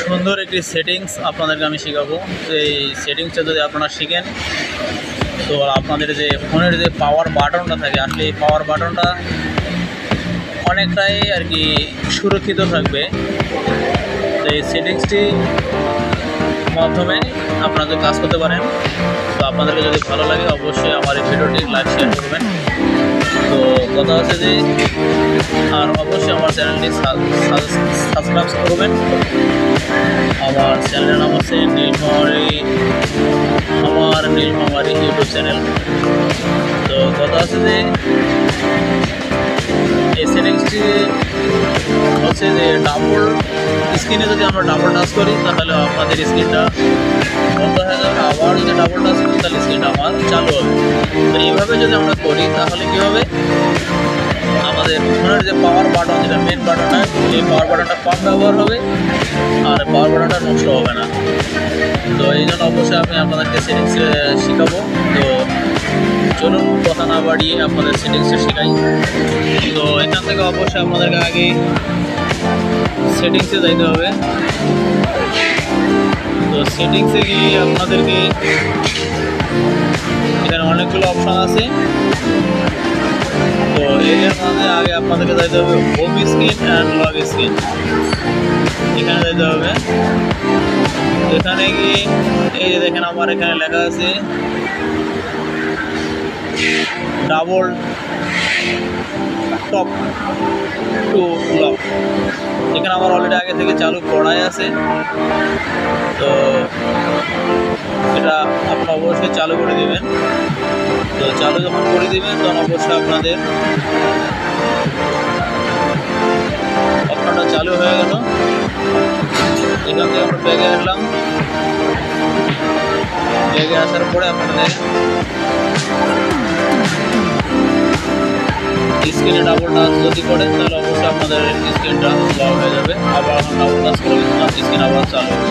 সুন্দর একটি সেটিংস আপনাদেরকে আমি শেখাবো। তো এই সেটিংসটা যদি আপনারা শিখেন তো আপনাদের যে ফোনের যে পাওয়ার বাটনটা থাকে, আসলে এই পাওয়ার বাটনটা অনেকটাই আর কি সুরক্ষিত থাকবে। তো এই সেটিংসটি মাধ্যমে আপনারা কাজ করতে পারেন। তো আপনাদেরকে যদি ভালো লাগে অবশ্যই আমার এই ভিডিওটি লাইক শেয়ার করবেন। তো কথা হচ্ছে যে আর অবশ্যই আমার চ্যানেলটি সাবস্ক্রাইব করবেন। আমার চ্যানেলের নাম হচ্ছে নীলমামারি ইউটিউব চ্যানেল। তো কথা হচ্ছে যে এই সেটিংসটি হচ্ছে যে ডাবল স্ক্রিনে যদি আমরা ডাবল টাচ করি তাহলে আপনাদের স্ক্রিনটা বন্ধ হয়ে যাবে, আবার যদি ডাবল টাচ করি তাহলে স্ক্রিনটা আমার চালু হবে। তো এইভাবে যদি আমরা করি তাহলে কী হবে, আমাদের ফোনের যে পাওয়ার বাটন, যেটা মেন বাটন হয়, এই পাওয়ার বাটনটা কম ব্যবহার হবে আর পাওয়ার বাটনটা নষ্ট হবে না। তো এই জন্য অবশ্যই আমি আপনাদেরকে সেটিংস শেখাবো। তো চলুন কথা না বাড়িয়ে আপনাদের সেটিংসটা শেখাই। তো এখান থেকে অবশ্যই আপনাদেরকে আগে সেটিংসে যাইতে হবে। তো সেটিংসে গিয়ে আপনাদেরকে এখানে অনেকগুলো অপশান আছে। তো এর মধ্যে আগে আপনাদেরকে যাইতে হবে home screen and lock screen, এখানে যাইতে হবে। এখানে গিয়ে এই যে দেখেন আমার এখানে লেখা আছে ডাবল টপ টু লক। এখানে আমার অলরেডি আগে থেকে চালু করাই আছে। তো এটা আপনারা অবশ্যই চালু করে দেবেন। তো চালু যখন করে দেবেন তখন অবশ্যই আপনাদের অপশনটা চালু হয়ে গেল। এখান থেকে আমরা ব্যাগে আসলাম। ব্যাগে আসার পরে আপনাদের স্ক্রিনে ডাবল টাচ যদি করেন তাহলে অবশ্যই আপনাদের স্ক্রিনটা লক হয়ে যাবে। আবার ডাবল টাচ করে স্ক্রিন আবার চালু হবে।